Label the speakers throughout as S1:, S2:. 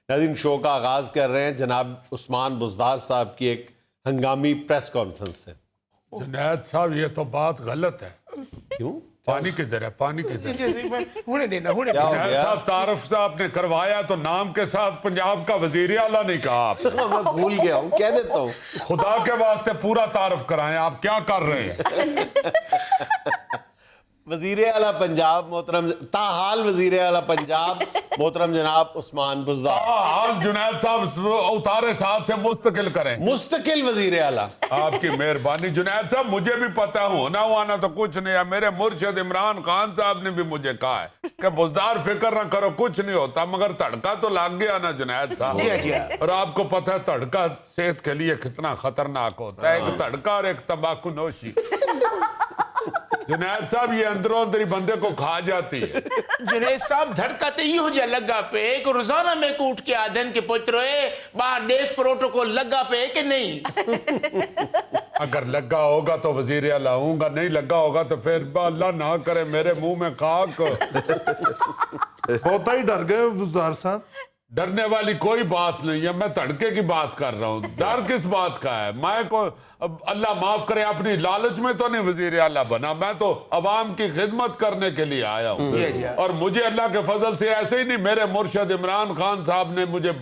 S1: ناظرین شو کا آغاز کر رہے ہیں جناب عثمان بزدار صاحب کی ایک ہنگامی پریس کانفرنس سے۔
S2: جنید صاحب یہ تو بات غلط ہے۔
S1: کیوں؟
S2: پانی کدھر ہے؟ پانی کدھر ہے؟
S1: کیا ہو
S2: جنید
S1: گیا؟
S2: صاحب تعارف صاحب نے کروایا تو نام کے ساتھ پنجاب کا وزیر اعلیٰ نہیں کہا آپ نے۔
S1: میں بھول گیا ہوں، کہہ دیتا ہوں۔
S2: خدا کے واسطے پورا تعارف کرائیں، آپ کیا کر رہے ہیں؟
S1: وزیر اعلیٰ پنجاب محترم تاحال وزیر اعلیٰ پنجاب محترم جناب عثمان بزدار،
S2: حال جنید صاحب اتارے ساتھ سے مستقل کریں۔
S1: مستقل وزیر اعلیٰ۔
S2: آپ کی مہربانی جنید صاحب، مجھے بھی پتا ہونا ہوانا تو کچھ نہیں ہے۔ میرے مرشد عمران خان صاحب نے بھی مجھے کہا ہے کہ بزدار فکر نہ کرو، کچھ نہیں ہوتا، مگر تڑکا تو لگ گیا نا جنید صاحب۔ اور آپ کو پتا ہے تڑکا صحت کے لیے کتنا خطرناک ہوتا ہے، ایک تڑکا اور ایک تمباکو نوشی۔ جنید صاحب یہ اندروں اندری بندے کو کھا جاتی ہے۔
S3: جنید صاحب دھڑکا تے یہ ہو جا لگا پہ کہ روزانہ میں کوٹ کے آدھن کے پتروئے باہر ڈیک پروٹوکول لگا پہ کہ نہیں؟
S2: اگر لگا ہوگا تو وزیر اعلیٰ ہوں گا، نہیں لگا ہوگا تو پھر اللہ نہ کرے میرے منہ میں خاک۔
S4: ہوتا ہی ڈر گئے بزدار صاحب۔
S2: ڈرنے والی کوئی بات نہیں ہے، میں تڑکے کی بات کر رہا ہوں۔ ڈر کس بات کا ہے؟ میں کو اللہ معاف کرے اپنی لالچ میں تو نہیں وزیر اعلیٰ بنا، میں تو عوام کی خدمت کرنے کے لیے آیا ہوں۔ اور مجھے اللہ کے فضل سے ایسے ہی نہیں، میرے مرشد عمران خان صاحب نے مجھے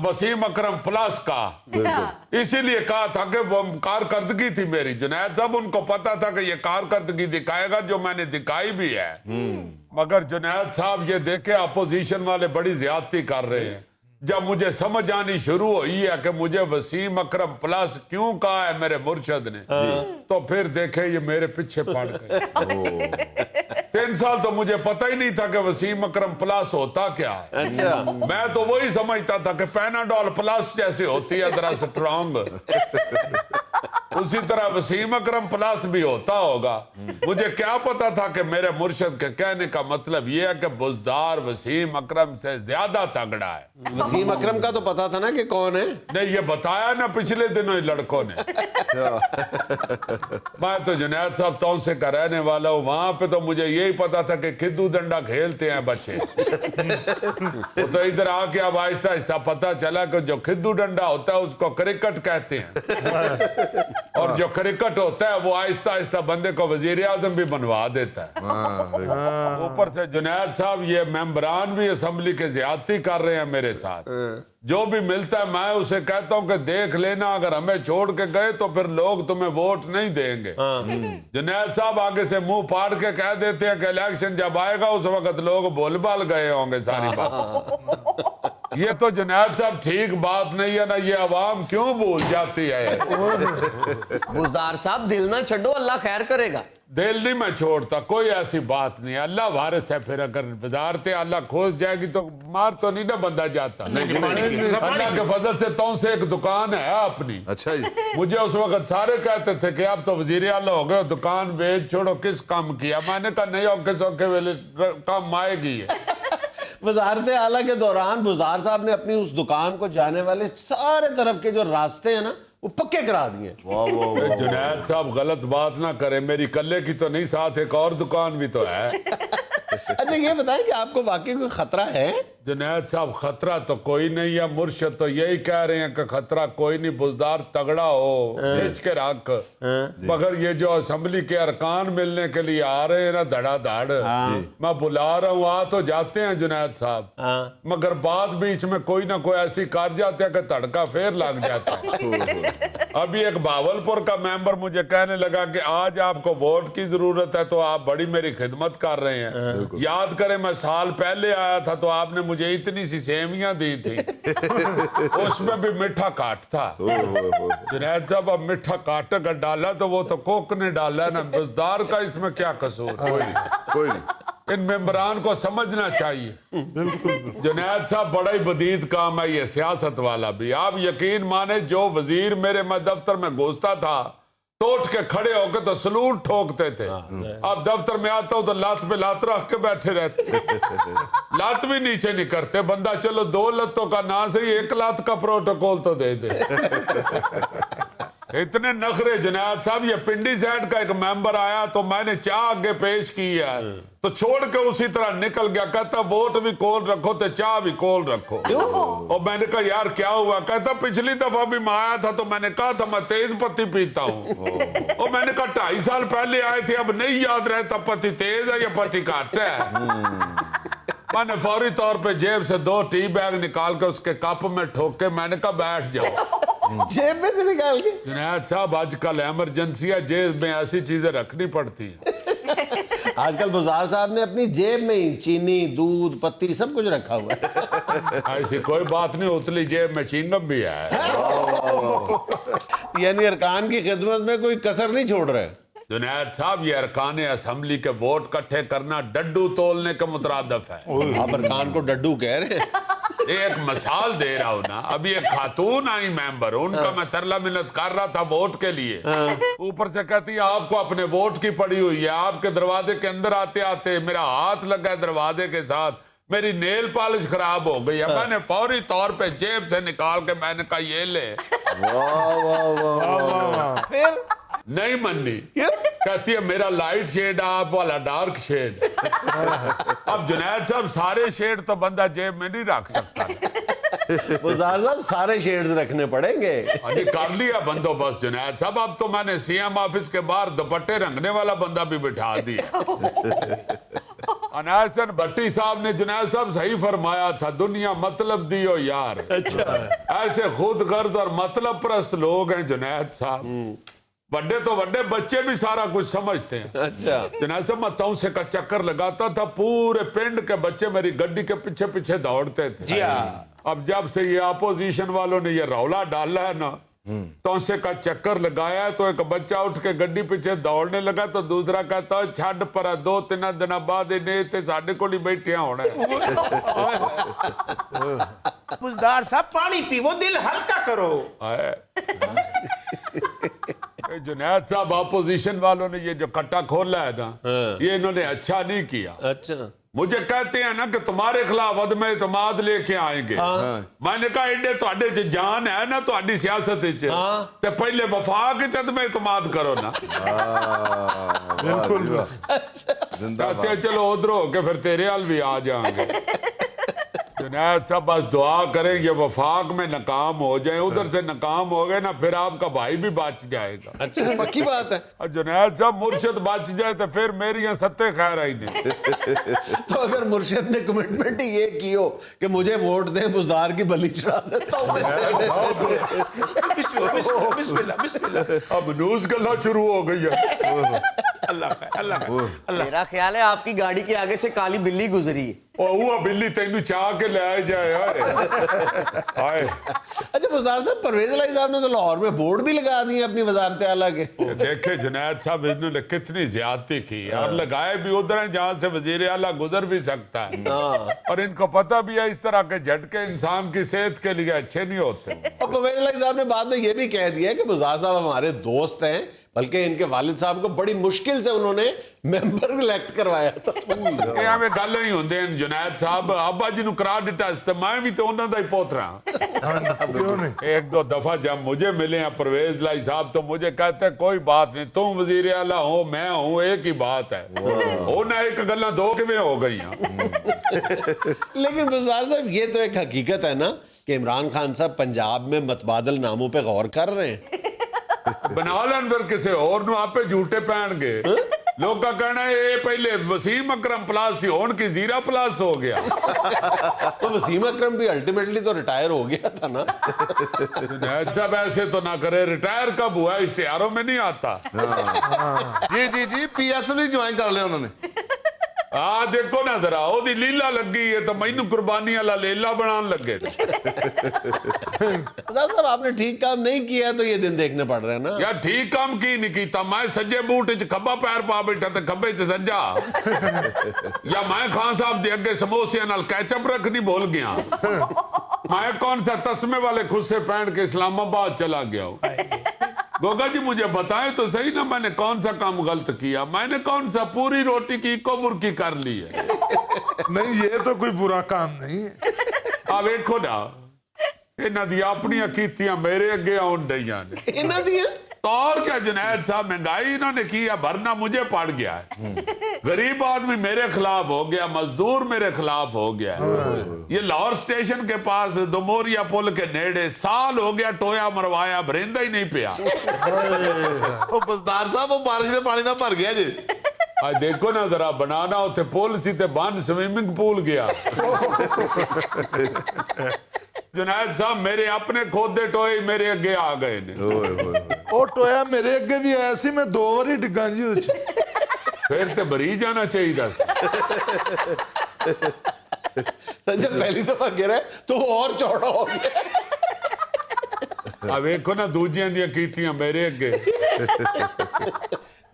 S2: وسیم اکرم پلس کہا، اسی لیے کہا تھا کہ وہ کارکردگی تھی میری۔ جنید صاحب ان کو پتا تھا کہ یہ کارکردگی دکھائے گا، جو میں نے دکھائی بھی ہے۔ مگر جنید صاحب یہ دیکھیں اپوزیشن والے بڑی زیادتی کر رہے ہیں۔ جب مجھے سمجھ آنی شروع ہوئی ہے کہ مجھے وسیم اکرم پلس کیوں کہا ہے میرے مرشد نے، تو پھر دیکھیں یہ میرے پیچھے پڑ گئے۔ 3 سال تو مجھے پتہ ہی نہیں تھا کہ وسیم اکرم پلس ہوتا کیا ہے۔ میں تو وہی سمجھتا تھا کہ پیناڈول پلس جیسے ہوتی ہے ذرا سٹرونگ، اسی طرح وسیم اکرم پلس بھی ہوتا ہوگا۔ مجھے کیا پتا تھا کہ میرے مرشد کے کہنے کا مطلب یہ ہے کہ بزدار وسیم اکرم سے زیادہ تگڑا ہے۔
S1: وسیم اکرم کا تو پتا تھا نا کہ کون ہے؟
S2: نہیں، یہ بتایا نا پچھلے دنوں ہی لڑکوں نے۔ میں تو جنید صاحب تونسے کا رہنے والا ہوں، وہاں پہ تو مجھے یہی پتا تھا کہ کھدو ڈنڈا کھیلتے ہیں بچے۔ وہ تو ادھر آ کے اب آہستہ آہستہ پتا چلا کہ جو کھدو ڈنڈا ہوتا ہے اس کو کرکٹ کہتے ہیں، اور جو کرکٹ ہوتا ہے وہ آہستہ آہستہ بندے کو وزیر اعظم بھی بنوا دیتا ہے۔ اوپر سے جنید صاحب یہ ممبران بھی اسمبلی کے زیادتی کر رہے ہیں میرے ساتھ۔ جو بھی ملتا ہے میں اسے کہتا ہوں کہ دیکھ لینا، اگر ہمیں چھوڑ کے گئے تو پھر لوگ تمہیں ووٹ نہیں دیں گے۔ جنید صاحب آگے سے منہ پھاڑ کے کہہ دیتے ہیں کہ الیکشن جب آئے گا اس وقت لوگ بھول بھال گئے ہوں گے ساری بات۔ یہ تو جنید صاحب ٹھیک بات نہیں ہے نا، یہ عوام کیوں بھول جاتی ہے؟
S5: بزدار صاحب دل نہ چھڑو، اللہ خیر کرے گا۔
S2: دل نہیں میں چھوڑتا، کوئی ایسی بات نہیں ہے، اللہ وارث ہے۔ پھر اگر وزارتیں اللہ کھوس جائے گی تو مار تو نہیں نا بندہ جاتا۔ اللہ کے فضل سے تو سے ایک دکان ہے اپنی۔
S4: اچھا جی،
S2: مجھے اس وقت سارے کہتے تھے کہ اب تو وزیر اعلیٰ ہو گئے، دکان بیچ چھوڑو، کس کام کیا؟ میں نے کہا نہیں، اوکے سوکے ویلے کام آئے گی۔
S1: وزارت اعلیٰ کے دوران بزدار صاحب نے اپنی اس دکان کو جانے والے سارے طرف کے جو راستے ہیں نا وہ پکے کرا دیے۔
S2: جنید صاحب غلط بات نہ کرے، میری کلے کی تو نہیں، ساتھ ایک اور دکان بھی تو ہے۔
S1: اچھا یہ بتائیں کہ آپ کو واقعی کوئی خطرہ ہے؟
S2: جنید صاحب خطرہ تو کوئی نہیں ہے، مرشد تو یہی کہہ رہے ہیں کہ خطرہ کوئی نہیں، بزدار تگڑا ہو، کھینچ کے رکھ۔ مگر یہ جو اسمبلی کے ارکان ملنے کے لیے آ رہے ہیں نا دھڑا دھڑ، میں بلا رہا ہوں، آ تو جاتے ہیں جنید صاحب، مگر بعد بیچ میں کوئی نہ کوئی ایسی کر جاتے ہیں کہ تڑکا پھر لگ جاتا ہے۔ ابھی ایک بھاولپور کا ممبر مجھے کہنے لگا کہ آج آپ کو ووٹ کی ضرورت ہے تو آپ بڑی میری خدمت کر رہے ہیں۔ یاد کریں میں سال پہلے آیا تھا تو آپ نے مجھے اتنی سی سیویاں دی تھی، اس میں بھی میٹھا کاٹ تھا۔ جنید صاحب اب میٹھا کاٹ کر ڈالا تو وہ تو کوک نے ڈالا ہے نا، بزدار کا اس میں کیا قصور؟
S4: کوئی نہیں۔
S2: ان ممبران کو سمجھنا چاہیے۔ جنید صاحب بڑا ہی بدید کام ہے یہ سیاست والا بھی۔ آپ یقین مانے جو وزیر میرے میں دفتر میں گھستا تھا تو اٹھ کے کھڑے ہو کے تو سلوٹ ٹھوکتے تھے۔ اب دفتر میں آتا ہوں تو لات پہ لات رکھ کے بیٹھے رہتے، لات بھی نیچے نہیں کرتے۔ بندہ چلو 2 لتوں کا نہ صحیح 1 لات کا پروٹوکول تو دے دے۔ اتنے نخرے جنید صاحب۔ یہ پنڈی سائڈ کا ایک ممبر آیا تو میں نے چاہ آگے پیش کی ہے، तो छोड़ के उसी तरह निकल गया। कहता वोट भी कोल रखो तो चाह भी कोल रखो। और मैंने कहा यार क्या हुआ? कहता पिछली दफा भी मैं आया था तो मैंने कहा था मैं तेज पत्ती पीता हूँ। और मैंने कहा 2.5 साल पहले आए थे, अब नहीं याद रहता पत्ती तेज है या पत्ती घट है। मैंने फौरी तौर पे जेब से 2 टी बैग निकाल के उसके कप में ठोक के मैंने कहा बैठ जाओ।
S1: जेब में से निकाल के?
S2: जुनैद साहब आजकल इमरजेंसी है, जेब में ऐसी चीजें रखनी पड़ती हैं।
S1: आजकल बुज़दार साहब ने अपनी जेब में ही चीनी, दूध, पत्ती सब कुछ रखा हुआ है।
S2: ऐसी कोई बात नहीं, उतली जेब में चिंगम भी है।
S1: यानी अरकान की खिदमत में कोई कसर नहीं छोड़ रहे।
S2: जुनैद साहब ये अरकान असम्बली के वोट इकट्ठे करना डड्डू तोलने के मुतरादफ है।
S1: आप अरकान को डड्डू कह रहे हैं?
S2: एक मिसाल दे रहा हूँ ना, अभी एक खातून आई मेंबर, उनका मैं तरला मिन्नत कर रहा था वोट के लिए। ऊपर से कहती है आपको अपने वोट की पड़ी हुई है, आपके दरवाजे के अंदर आते आते मेरा हाथ लगा है दरवाजे के साथ, मेरी नेल पॉलिश खराब हो गई है। मैंने फौरी तौर पे जेब से निकाल के मैंने कहा ये ले।
S1: फिर
S2: नहीं मन्नी, कहती है मेरा लाइट शेड है, आप वाला डार्क शेड। अब जुनैद साहब सारे शेड तो बंदा जेब में नहीं रख सकता।
S1: बुज़दार साहब सारे शेड्स रखने पड़ेंगे।
S2: अभी कर लिया बंदोबस्त जुनैद साहब, अब तो मैंने सीएम ऑफिस के बाहर दुपट्टे रंगने वाला बंदा भी बिठा दिया। अनायसन भट्टी साहब ने जुनैद साहब सही फरमाया था, दुनिया मतलब दियो यार। अच्छा, ऐसे खुद गर्द और मतलब परस्त लोग हैं जुनैद साहब। बड़े तो बड़े बच्चे भी सारा कुछ समझते हैं।
S1: अच्छा,
S2: जुनैद साहब मैं तौसे का चक्कर लगाता था, पूरे पिंड के बच्चे मेरी गड्डी के पीछे पीछे दौड़ते थे।
S3: जी हाँ।
S2: अब जब से ये अपोजिशन वालों ने ये रौला डाला है ना, तौसे का चक्कर लगाया है, तो एक बच्चा उठ के गड्डी पीछे दौड़ने लगा तो दूसरा कहता है छड़ पर 2-3 दिन बाद इन्हें ते साडे कोल ही बैठे होना।
S3: बुज़दार साहब पानी पीवो, दिल हल्का करो।
S2: जुनैद साहब अपोजिशन वालों ने ये जो कट्टा खोला है ना, ये इन्होंने अच्छा नहीं किया।
S1: अच्छा,
S2: मुझे कहते हैं ना कि तुम्हारे खिलाफ अदम एतमाद लेके आएंगे। मैंने कहा एडे तुहाडे च जान है ना तुहाडी सियासत च, ते पहले वफाक च अदम एतमाद करो ना।
S4: बिल्कुल
S2: कहते हैं चलो उधर हो के फिर तेरे हाल भी आ जाएंगे। जुनैद साहब बस दुआ करें ये वफाक में नाकाम हो जाए, उधर से नाकाम हो गए ना फिर आपका भाई भी बच जाएगा।
S1: अच्छा पक्की बात है।
S2: और जुनैद साहब मुर्शिद बच जाए तो फिर मेरी यहाँ सत्ते खैर आई नहीं।
S1: तो अगर मुर्शिद ने कमिटमेंट ये की हो कि मुझे वोट दें, बुज़दार की बलि चढ़ा देता हूं।
S3: बिस्मिल्लाह बिस्मिल्लाह बिस्मिल्लाह बिस्मिल्लाह।
S2: अब न्यूज गल्ला शुरू हो गई है।
S3: अल्लाह खैर, अल्लाह खैर, अल्लाह।
S5: मेरा ख्याल है आपकी गाड़ी के आगे से काली बिल्ली गुजरी है।
S2: वो बिल्ली तेनू चाह के ले जाए। आए
S1: अच्छा बुज़दार साहब, परवेज इलाही साहब ने तो लाहौर में बोर्ड भी लगा दिए अपनी वजारत आला के।
S2: देखे जुनैद साहब इन्होंने कितनी ज्यादती की और लगाए भी उधर हैं जहां से वजीर आला गुजर भी सकता है। और इनको पता भी है इस तरह के झटके इंसान की सेहत के लिए अच्छे नहीं होते।
S1: और परवेज इलाही साहब ने बाद में ये भी कह दिया कि बुज़दार साहब हमारे दोस्त हैं, बल्कि इनके वालिद साहब को बड़ी मुश्किल से उन्होंने मेंबर इलेक्ट करवाया था।
S2: एवें गल ही होंदे हैं जुनैद साहब, अब्बा जी नु करा दिता ते मैं भी तो उन्हां दा ही पोतरा।
S4: क्यों नहीं?
S2: 1-2 दफा जब मुझे मिले हैं परवेज इलाही साहब तो मुझे कहते हैं कोई बात नहीं, तुम वजीर आला हो मैं हूं, एक ही बात है। वो ना एक गल्ला दो किवें हो गई हैं।
S1: लेकिन बुज़दार साहब ये तो एक हकीकत है ना कि इमरान खान साहब पंजाब में मतबादल नामों पे गौर कर रहे हैं।
S2: बना लन फिर किसी और नु आपे झूठे पहनगे। लोग का कहना है ये पहले वसीम अकरम प्लस होन की जीरा प्लस हो गया।
S1: तो वसीम अकरम भी अल्टीमेटली तो रिटायर हो गया था ना।
S2: जुनैद साहब ऐसे तो ना करे, रिटायर कब हुआ इश्तिहारों में नहीं आता।
S4: जी पीएसएल ज्वाइन कर लिया उन्होंने।
S2: देखो ना जरा ओदी लीला लगी है तो मैनू कुर्बानी वाला लेला बनाने लगे।
S1: साहब आपने ठीक काम नहीं किया है तो ये दिन देखने पड़ रहे हैं ना।
S2: यार ठीक काम की नहीं कीता, मैं सज्जे बूट च खब्बा पैर पा बैठा ते खब्बे च सज्जा। या मैं खान साहब दे अगे समोसे नाल कैचअप रखनी भूल गया। मैं कौन सा तस्मे वाले खुद से पहन के इस्लामाबाद चला गया हूं। गोगा जी मुझे बताएं तो सही ना मैंने कौन सा काम गलत किया? मैंने कौन सा पूरी रोटी की इको बुरकी कर ली है?
S4: नहीं ये तो कोई बुरा काम नहीं है।
S2: आ देखो ना इन्हां दी अपनी कीतियां मेरे अगे आउण डईयां ने।
S1: इन्हां दियां
S2: तो और क्या जुनैद साहब, महंगाई इन्होंने की है, भरना मुझे पड़ गया है। गरीब आदमी मेरे खिलाफ हो गया, मजदूर मेरे खिलाफ हो गया है। ये लाहौर स्टेशन के पास दुमोरिया पुल के नेड़े साल हो गया टोया मरवाया, बरिंदा ही नहीं पिया।
S4: ਉਹ ਬਸਦਾਰ ਸਾਹਿਬ ਉਹ ਬਾਰਿਸ਼ ਦੇ ਪਾਣੀ ਨਾਲ ਭਰ ਗਿਆ ਜੀ।
S2: आज देखो ना जरा, बनाना उते पुल सी ते बंद स्विमिंग पूल गया। जुनैद साहब मेरे अपने खोदे टोए मेरे अगे आ गए ने।
S6: ਉਹ ਟੋਇਆ ਮੇਰੇ ਅੱਗੇ ਵੀ ਆਇਆ ਸੀ, ਮੈਂ 2 ਵਾਰੀ ਡਿੱਗਾ ਜੀ ਉਹਦੇ ਚ।
S2: फिर ते भरी जाना चाहिए सी।
S1: संजय पहली दफा गिरा है तो वो और चौड़ा हो गया।
S2: आ वेखो ना दूजियां दियां कीतियां मेरे अगे।